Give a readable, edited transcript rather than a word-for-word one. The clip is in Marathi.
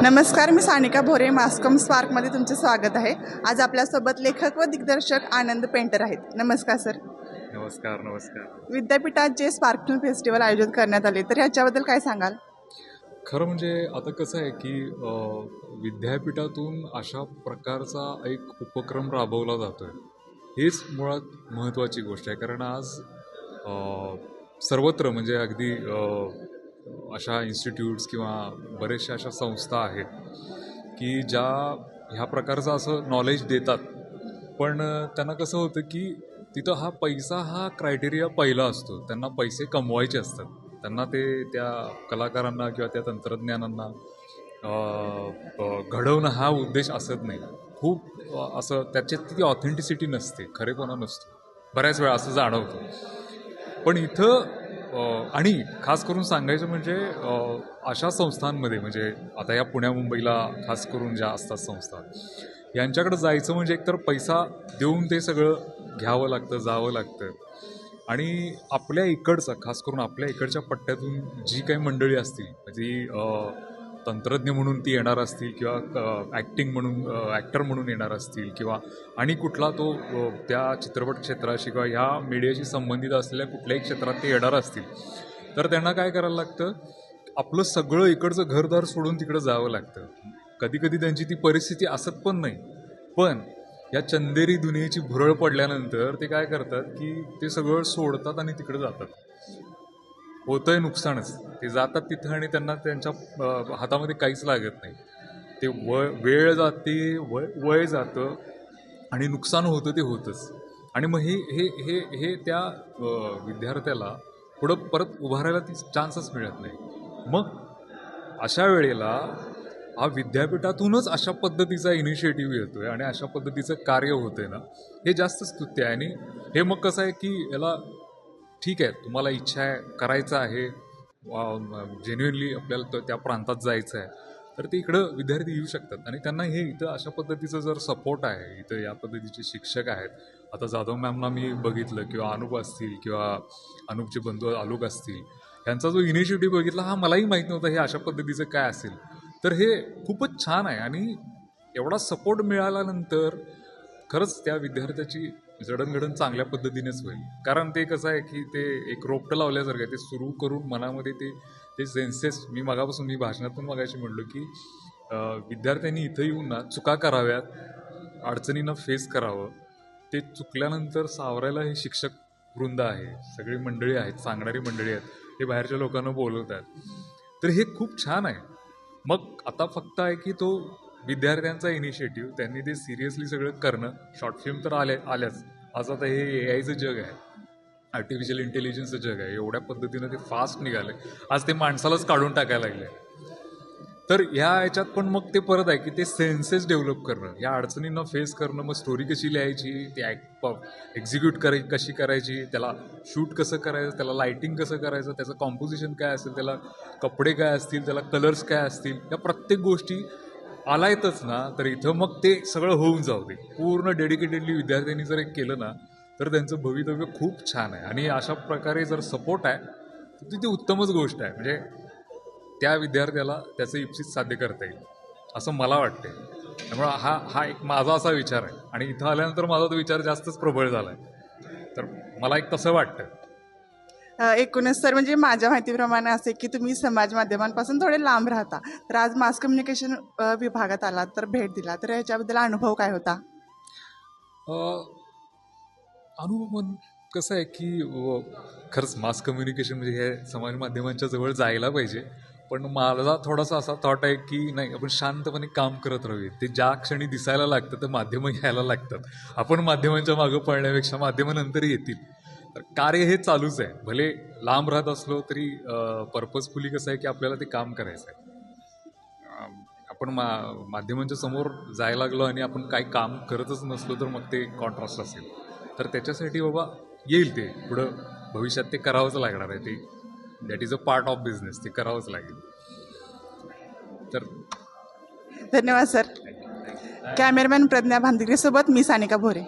नमस्कार, मी सानिका भोरे. मास्कॉम स्पार्कमध्ये तुमचे स्वागत आहे. आज आपल्यासोबत लेखक व दिग्दर्शक आनंद पेंटर आहेत. नमस्कार सर. नमस्कार. नमस्कार. विद्यापीठात जे स्पार्क फिल्म फेस्टिवल आयोजित करण्यात आले, तर याच्याबद्दल काय सांगाल? खरं म्हणजे आता कसं आहे की विद्यापीठातून अशा प्रकारचा एक उपक्रम राबवला जातो आहे, हेच मुळात महत्त्वाची गोष्ट आहे. कारण आज सर्वत्र म्हणजे अगदी अशा इन्स्टिट्यूट्स किंवा बरेचशा अशा संस्था आहेत की ज्या ह्या प्रकारचं असं नॉलेज देतात, पण त्यांना कसं होतं की तिथं हा पैसा हा क्रायटेरिया पहिला असतो. त्यांना पैसे कमवायचे असतात. त्यांना ते त्या कलाकारांना किंवा त्या तंत्रज्ञानांना घडवणं हा उद्देश असत नाही. खूप असं त्याच्यात ती ऑथेंटिसिटी नसते, खरेपणा नसतो, बऱ्याच वेळा असं जाणवतं. पण इथं आणि खास करून सांगायचं म्हणजे अशा संस्थांमध्ये म्हणजे आता या पुण्या मुंबईला खास करून ज्या असतात संस्था, यांच्याकडं जायचं म्हणजे एकतर पैसा देऊन ते सगळं घ्यावं लागतं, जावं लागतं. आणि आपल्या इकडचं खास करून आपल्या इकडच्या पट्ट्यातून जी काही मंडळी असतील म्हणजे तंत्रज्ञ म्हणून ती येणार असतील किंवा ॲक्टिंग म्हणून ॲक्टर म्हणून येणार असतील किंवा आणि कुठला तो त्या चित्रपट क्षेत्राशी किंवा ह्या मीडियाशी संबंधित असलेल्या कुठल्याही क्षेत्रात ते येणार असतील, तर त्यांना काय करायला लागतं, आपलं सगळं इकडचं घरदार सोडून तिकडं जावं लागतं. कधीकधी त्यांची ती परिस्थिती असत पण नाही, पण या चंदेरी दुनियेची भुरळ पडल्यानंतर ते काय करतात की ते सगळं सोडतात आणि तिकडे जातात. होतंय नुकसानच. ते जातात तिथं आणि त्यांना त्यांच्या हातामध्ये काहीच लागत नाही. ते वेळ जाते, वय जातं आणि नुकसान होतं ते होतंच. आणि मग हे हे हे हे त्या विद्यार्थ्याला पुढं परत उभारायला ती चान्सच मिळत नाही. मग अशा वेळेला हा विद्यापीठातूनच अशा पद्धतीचा इनिशिएटिव्ह येतो आहे आणि अशा पद्धतीचं कार्य होतं आहे ना, हे जास्त स्तुत्य आहे. आणि हे मग कसं आहे की याला ठीक आहे, तुम्हाला इच्छा आहे, करायचं आहे, जेन्युइनली आपल्याला त्या प्रांतात जायचं आहे, तर ते इकडं विद्यार्थी येऊ शकतात. आणि त्यांना हे इथं अशा पद्धतीचं जर सपोर्ट आहे, इथं या पद्धतीचे शिक्षक आहेत. आता जाधव मॅमना मी बघितलं किंवा अनुप असतील किंवा अनुपचे बंधू आलोक असतील, यांचा जो इनिशिएटिव्ह बघितला, हा मलाही माहीत नव्हता हे अशा पद्धतीचं काय असेल. तर हे खूपच छान आहे. आणि एवढा सपोर्ट मिळाल्यानंतर खरंच त्या विद्यार्थ्याची जडणघडण चांगल्या पद्धतीनेच होईल. कारण ते कसं आहे की ते एक रोपटं लावल्यासारखं आहे. ते सुरू करून मनामध्ये ते सेन्सेस मी भाषणात पण मगाशी म्हणलो की विद्यार्थ्यांनी इथं येऊन ना चुका कराव्यात, अडचणींना फेस करावं. ते चुकल्यानंतर सावरायला हे शिक्षक वृंद आहे, सगळी मंडळी आहेत, सांगणारी मंडळी आहेत, हे बाहेरच्या लोकांना बोलवतात. तर हे खूप छान आहे. मग आता फक्त आहे की तो विद्यार्थ्यांचा इनिशिएटिव्ह, त्यांनी ते सिरियसली सगळं करणं. शॉर्ट फिल्म तर आल्याच. आज आता हे AIचं जग आहे, आर्टिफिशियल इंटेलिजन्सचं जग आहे. एवढ्या पद्धतीनं ते फास्ट निघालं आहे. आज ते माणसालाच काढून टाकायला लागलं आहे. तर ह्या ह्याच्यात पण मग ते परत आहे की ते सेन्सेस डेव्हलप करणं, या अडचणींना फेस करणं, मग स्टोरी कशी लिहायची, ती एक्झिक्यूट कशी करायची, त्याला शूट कसं करायचं, त्याला लाईटिंग कसं करायचं, त्याचं कॉम्पोजिशन काय असेल, त्याला कपडे काय असतील, त्याला कलर्स काय असतील, या प्रत्येक गोष्टी आलायतच ना, तर इथं मग ते सगळं होऊन जाऊ दे. पूर्ण डेडिकेटेडली विद्यार्थ्यांनी जर एक केलं ना, तर त्यांचं भवितव्य खूप छान आहे. आणि अशा प्रकारे जर सपोर्ट आहे तर ती उत्तमच गोष्ट आहे. म्हणजे त्या विद्यार्थ्याला त्याचं इप्सित साध्य करता येईल असं मला वाटते. त्यामुळं हा एक माझा असा विचार आहे. आणि इथं आल्यानंतर माझा तो विचार जास्तच प्रबळ झाला आहे. तर मला एक तसं वाटतं. एकूणच सर, म्हणजे माझ्या माहितीप्रमाणे असे की तुम्ही समाज माध्यमांपासून थोडे लांब राहता, तर आज मास कम्युनिकेशन विभागात आला, तर भेट दिला, तर याच्याबद्दल अनुभव काय होता? अनुभव कसं आहे की खरंच मास कम्युनिकेशन म्हणजे हे समाज माध्यमांच्या जवळ जायला पाहिजे. पण माझा थोडासा असा थॉट आहे की नाही, आपण शांतपणे काम करत राहूया. ते ज्या क्षणी दिसायला लागतं तर माध्यमं घ्यायला लागतात. आपण माध्यमांच्या मागं पळण्यापेक्षा माध्यमं नंतर येतील. तर कार्य हे चालूच आहे. भले लांब राहत असलो तरी पर्पजफुली कसं आहे की आपल्याला ते काम करायचं आहे. आपण माध्यमांच्या समोर जायला लागलो आणि आपण काही काम करतच नसलो तर मग ते कॉन्ट्रास्ट असेल. तर त्याच्यासाठी बाबा येईल ते पुढं भविष्यात, ते करावंच लागणार आहे. ते that is a part of business, ते करावंच लागेल. तर धन्यवाद सर. कॅमेरामॅन प्रज्ञा भांदिगरेसोबत मी सानिका भोरे.